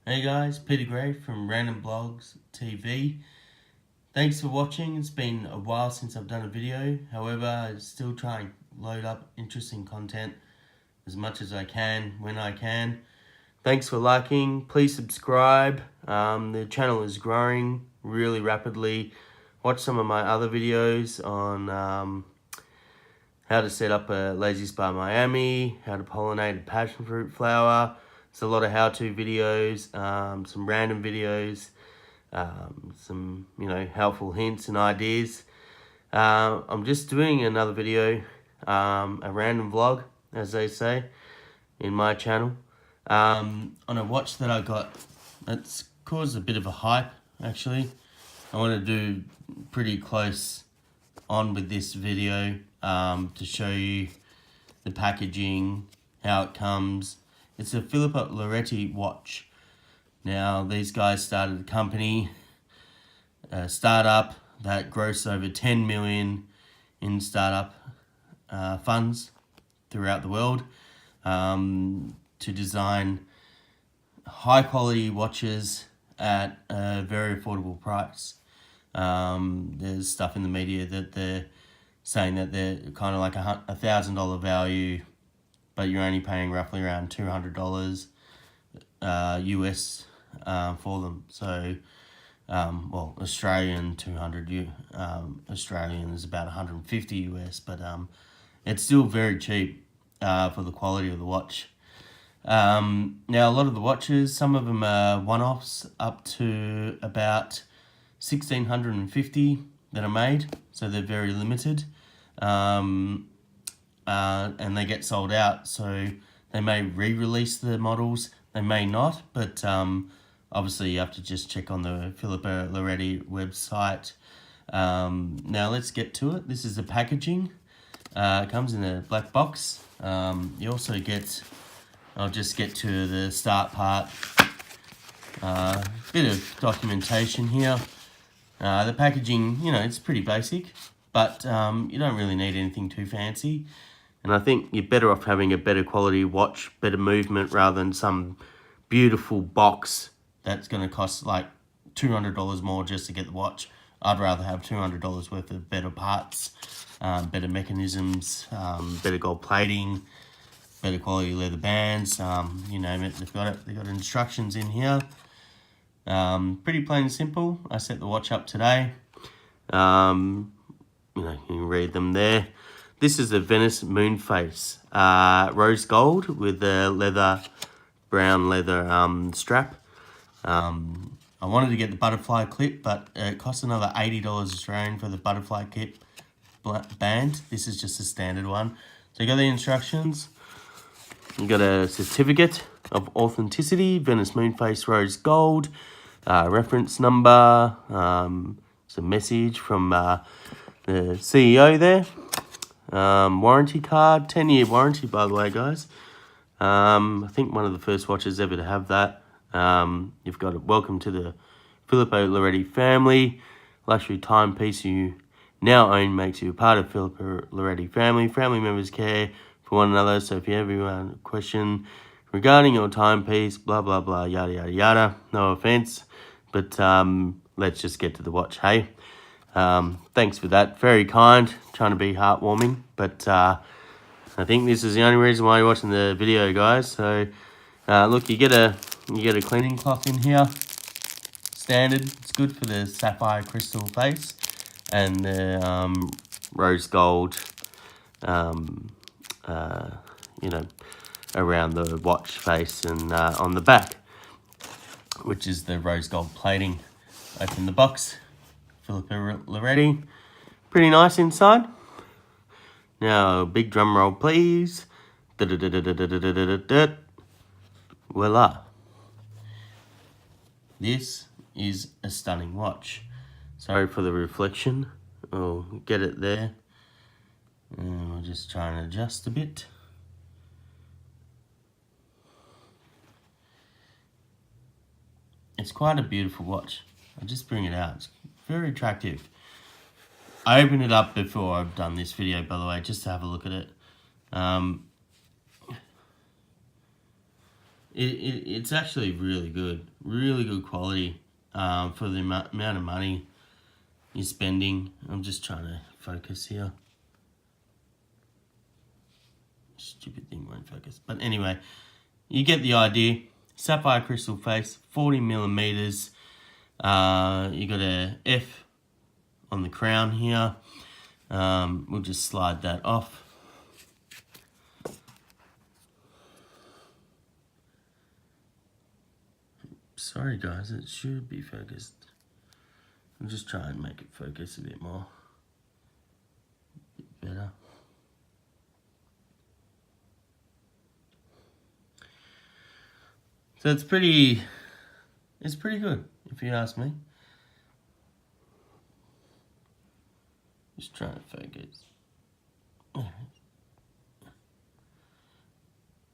Hey guys, Peter Gray from Random Blogs TV. Thanks for watching. It's been a while since I've done a video. However, I still try and load up interesting content as much as I can, when I can. Thanks for liking. Please subscribe. The channel is growing really rapidly. Watch some of my other videos on how to set up a lazy spa Miami, how to pollinate a passion fruit flower. It's a lot of how-to videos, some random videos, some helpful hints and ideas. I'm just doing another video, a random vlog, as they say, in my channel, on a watch that I got. It's caused a bit of a hype, actually. I want to do pretty close on with this video to show you the packaging, how it comes. It's a Filippo Loreti watch. Now, these guys started a company, a startup that grossed over 10 million in startup funds throughout the world to design high quality watches at a very affordable price. There's stuff in the media that they're saying that they're kind of like $1,000 value, but you're only paying roughly around $200 US for them. So, well, Australian 200 Australian is about 150 US, but it's still very cheap for the quality of the watch. Now, a lot of the watches, some of them are one-offs up to about 1,650 that are made, so they're very limited. And they get sold out, so they may re-release the models, they may not, but obviously you have to just check on the Filippo Loreti website. Now let's get to it. This is the packaging. It comes in a black box. You also get, I'll just get to the start part, bit of documentation here. The packaging, it's pretty basic, but you don't really need anything too fancy. And I think you're better off having a better quality watch, better movement, rather than some beautiful box that's going to cost like $200 more just to get the watch. I'd rather have $200 worth of better parts, better mechanisms, better gold plating, better quality leather bands, you name it. They've got instructions in here. Pretty plain and simple. I set the watch up today. You can read them there. This is the Venice Moonphase, rose gold with the brown leather strap. I wanted to get the butterfly clip, but it cost another $80 Australian for the butterfly clip band. This is just a standard one. So you got the instructions. You got a certificate of authenticity, Venice Moonphase rose gold, reference number, it's a message from the CEO there. Warranty card, 10-year warranty, by the way, guys. I think one of the first watches ever to have that. You've got welcome to the Filippo Loreti family. Luxury timepiece you now own makes you a part of Filippo Loreti family. Family members care for one another, so if you ever have a question regarding your timepiece, blah, blah, blah, yada, yada, yada. No offense, but let's just get to the watch, hey? Thanks for that. Very kind. Trying to be heartwarming, but I think this is the only reason why you're watching the video, guys. So, look, you get a cleaning cloth in here. Standard. It's good for the sapphire crystal face and the rose gold. Around the watch face and on the back, which is the rose gold plating. Open the box. Filippo Loreti. Pretty nice inside. Now, big drum roll, please. Voila. This is a stunning watch. Sorry for the reflection. I'll get it there. I'll just try and adjust a bit. It's quite a beautiful watch. I'll just bring it out. It's very attractive. I opened it up before I've done this video, by the way, just to have a look at it. It's actually really good quality for the amount of money you're spending. I'm just trying to focus here. Stupid thing won't focus. But anyway, you get the idea. Sapphire crystal face, 40 millimeters. You got a F on the crown here. We'll just slide that off. Sorry guys, it should be focused. I'll just try and make it focus a bit more. A bit better. So it's pretty good, if you ask me. Just trying to focus.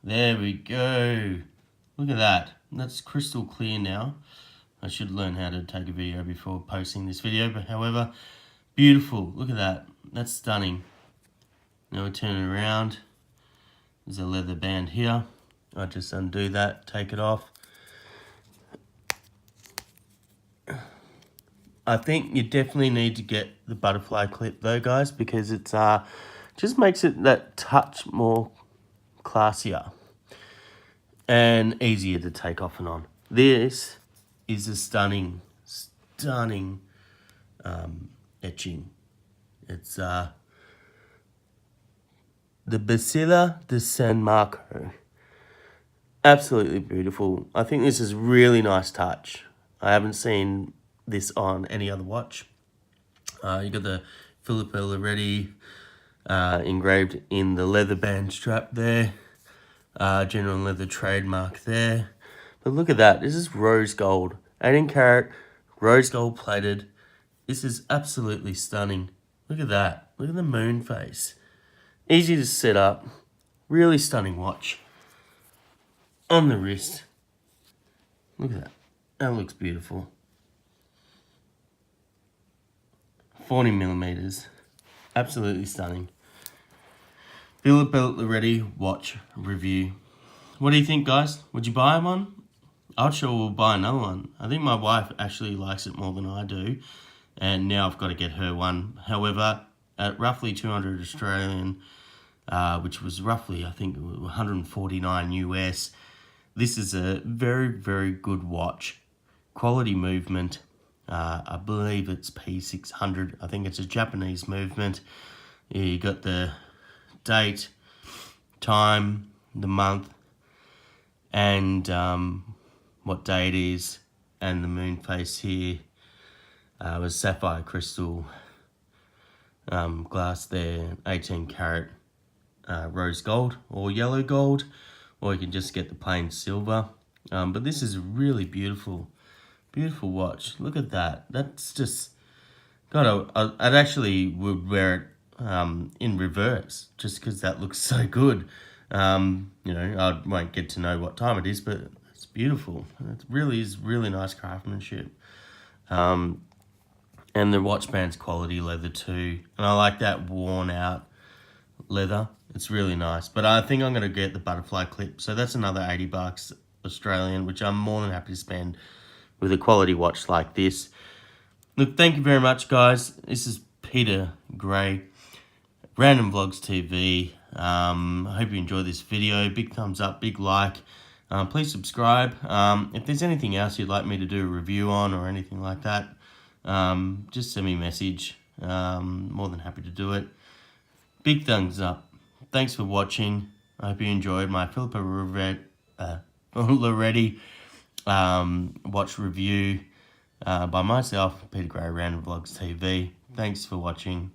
There we go. Look at that. That's crystal clear now. I should learn how to take a video before posting this video, but however, beautiful. Look at that. That's stunning. Now we turn it around. There's a leather band here. I just undo that, take it off. I think you definitely need to get the butterfly clip though, guys, because it's just makes it that touch more classier and easier to take off and on. This is a stunning etching. It's the Basila de San Marco. Absolutely beautiful. I think this is really nice touch. I haven't seen this on any other watch. You got the Filippo Loreti engraved in the leather band strap there. General leather trademark there. But look at that. This is rose gold. 18 karat, rose gold plated. This is absolutely stunning. Look at that. Look at the moon face. Easy to set up. Really stunning watch. On the wrist. Look at that. That looks beautiful. 40 millimeters. Absolutely stunning. Filippo Loreti watch review. What do you think, guys? Would you buy one? I'm sure we'll buy another one. I think my wife actually likes it more than I do. And now I've got to get her one. However, at roughly 200 Australian, which was roughly, I think, 149 US, this is a very good watch. Quality movement. I believe it's P600. I think it's a Japanese movement. Yeah, you got the date, time, the month, and what day it is, and the moon face here was sapphire crystal glass there, 18 karat rose gold or yellow gold, or you can just get the plain silver. But this is a really beautiful watch. Look at that. That's just I'd actually would wear it in reverse just because that looks so good. You know, I won't get to know what time it is, but it's beautiful. It really is really nice craftsmanship. And the watch band's quality leather too. And I like that worn out leather. It's really nice. But I think I'm going to get the butterfly clip. So that's another 80 bucks Australian, which I'm more than happy to spend with a quality watch like this. Look, thank you very much, guys. This is Peter Gray, Random Vlogs TV. I hope you enjoyed this video. Big thumbs up, big like. Please subscribe. If there's anything else you'd like me to do a review on or anything like that, just send me a message. More than happy to do it. Big thumbs up. Thanks for watching. I hope you enjoyed my Filippo Loreti watch review by myself, Peter Gray, Random Vlogs TV. Thanks for watching.